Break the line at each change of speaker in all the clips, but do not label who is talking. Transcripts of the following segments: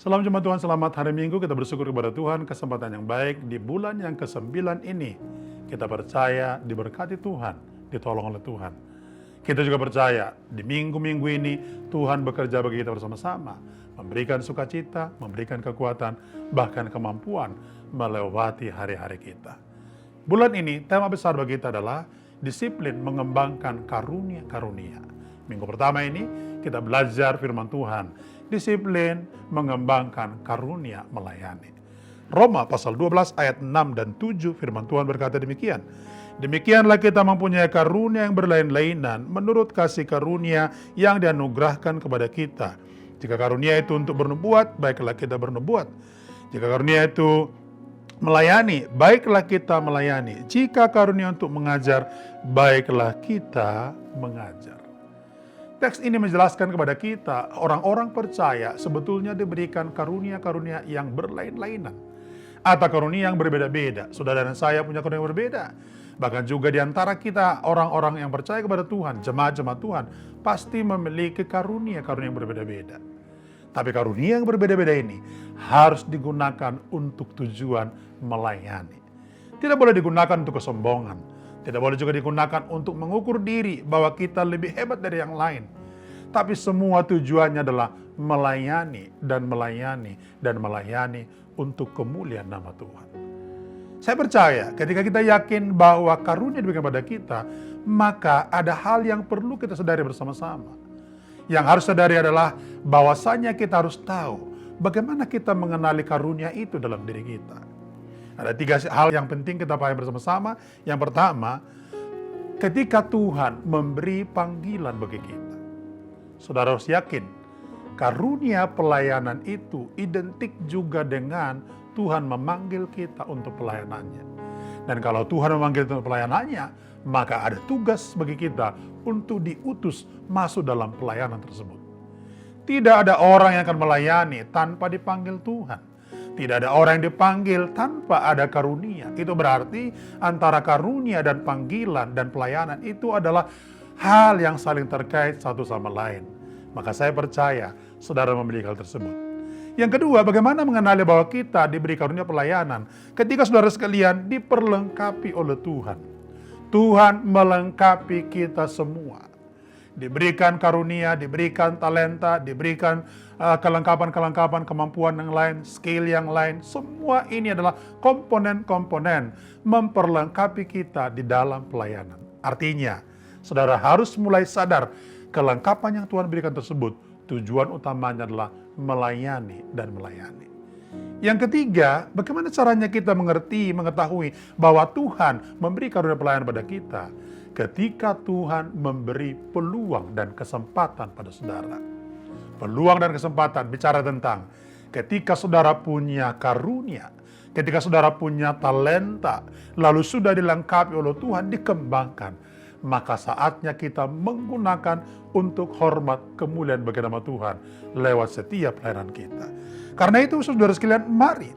Salam jemaat Tuhan, selamat hari Minggu. Kita bersyukur kepada Tuhan, kesempatan yang baik di bulan yang ke-9 ini. Kita percaya diberkati Tuhan, ditolong oleh Tuhan. Kita juga percaya di minggu-minggu ini Tuhan bekerja bagi kita bersama-sama, memberikan sukacita, memberikan kekuatan, bahkan kemampuan melewati hari-hari kita. Bulan ini tema besar bagi kita adalah disiplin mengembangkan karunia-karunia. Minggu pertama ini kita belajar firman Tuhan, disiplin mengembangkan karunia melayani. Roma pasal 12 ayat 6 dan 7 firman Tuhan berkata demikian. Demikianlah kita mempunyai karunia yang berlain-lainan menurut kasih karunia yang dianugerahkan kepada kita. Jika karunia itu untuk bernubuat, baiklah kita bernubuat. Jika karunia itu melayani, baiklah kita melayani. Jika karunia untuk mengajar, baiklah kita mengajar. Teks ini menjelaskan kepada kita, orang-orang percaya sebetulnya diberikan karunia-karunia yang berlain-lainan. Atau karunia yang berbeda-beda. Saudara dan saya punya karunia yang berbeda. Bahkan juga di antara kita, orang-orang yang percaya kepada Tuhan, jemaat-jemaat Tuhan, pasti memiliki karunia-karunia yang berbeda-beda. Tapi karunia yang berbeda-beda ini harus digunakan untuk tujuan melayani. Tidak boleh digunakan untuk kesombongan. Tidak boleh juga digunakan untuk mengukur diri bahwa kita lebih hebat dari yang lain. Tapi semua tujuannya adalah melayani dan melayani dan melayani untuk kemuliaan nama Tuhan. Saya percaya ketika kita yakin bahwa karunia diberikan pada kita, maka ada hal yang perlu kita sadari bersama-sama. Yang harus sadari adalah bahwasanya kita harus tahu bagaimana kita mengenali karunia itu dalam diri kita. Ada 3 hal yang penting kita pahami bersama-sama. Yang pertama, ketika Tuhan memberi panggilan bagi kita, saudara harus yakin karunia pelayanan itu identik juga dengan Tuhan memanggil kita untuk pelayanannya. Dan kalau Tuhan memanggil kita untuk pelayanannya, maka ada tugas bagi kita untuk diutus masuk dalam pelayanan tersebut. Tidak ada orang yang akan melayani tanpa dipanggil Tuhan. Tidak ada orang yang dipanggil tanpa ada karunia. Itu berarti antara karunia dan panggilan dan pelayanan itu adalah hal yang saling terkait satu sama lain. Maka saya percaya saudara memiliki hal tersebut. Yang kedua, bagaimana mengenali bahwa kita diberi karunia pelayanan ketika saudara sekalian diperlengkapi oleh Tuhan. Tuhan melengkapi kita semua. Diberikan karunia, diberikan talenta, diberikan kelengkapan-kelengkapan, kemampuan yang lain, skill yang lain. Semua ini adalah komponen-komponen memperlengkapi kita di dalam pelayanan. Artinya, saudara harus mulai sadar kelengkapan yang Tuhan berikan tersebut, tujuan utamanya adalah melayani dan melayani. Yang ketiga, bagaimana caranya kita mengetahui bahwa Tuhan memberi karunia pelayanan pada kita? Ketika Tuhan memberi peluang dan kesempatan pada saudara. Peluang dan kesempatan bicara tentang ketika saudara punya karunia, ketika saudara punya talenta, lalu sudah dilengkapi oleh Tuhan, dikembangkan. Maka saatnya kita menggunakan untuk hormat kemuliaan bagi nama Tuhan lewat setiap pelayanan kita. Karena itu saudara sekalian, mari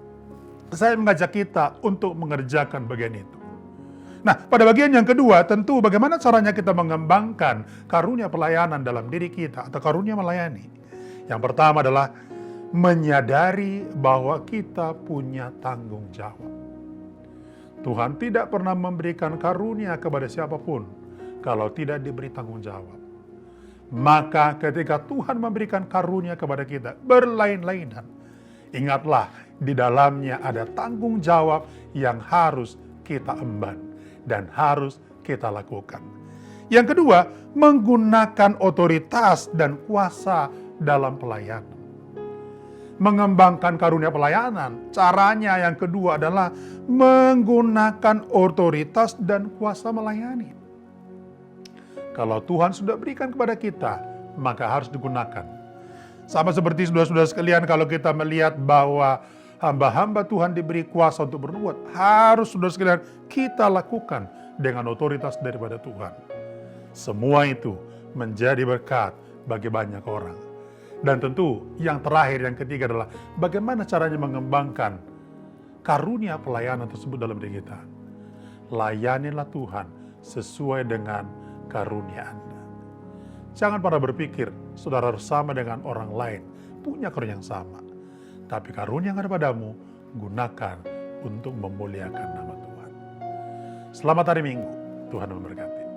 saya mengajak kita untuk mengerjakan bagian itu. Nah, pada bagian yang kedua, tentu bagaimana caranya kita mengembangkan karunia pelayanan dalam diri kita atau karunia melayani. Yang pertama adalah menyadari bahwa kita punya tanggung jawab. Tuhan tidak pernah memberikan karunia kepada siapapun kalau tidak diberi tanggung jawab. Maka ketika Tuhan memberikan karunia kepada kita berlain-lainan, ingatlah di dalamnya ada tanggung jawab yang harus kita emban dan harus kita lakukan. Yang kedua, menggunakan otoritas dan kuasa dalam pelayanan. Mengembangkan karunia pelayanan, caranya yang kedua adalah menggunakan otoritas dan kuasa melayani. Kalau Tuhan sudah berikan kepada kita, maka harus digunakan. Sama seperti saudara-saudara sekalian, kalau kita melihat bahwa hamba-hamba Tuhan diberi kuasa untuk berbuat, harus saudara sekalian kita lakukan dengan otoritas daripada Tuhan. Semua itu menjadi berkat bagi banyak orang. Dan tentu yang terakhir, yang ketiga adalah bagaimana caranya mengembangkan karunia pelayanan tersebut dalam diri kita. Layanilah Tuhan sesuai dengan karunia Anda. Jangan pernah berpikir saudara harus sama dengan orang lain, punya karunia yang sama. tapi karunia yang ada padamu, gunakan untuk memuliakan nama Tuhan. Selamat hari Minggu, Tuhan memberkati.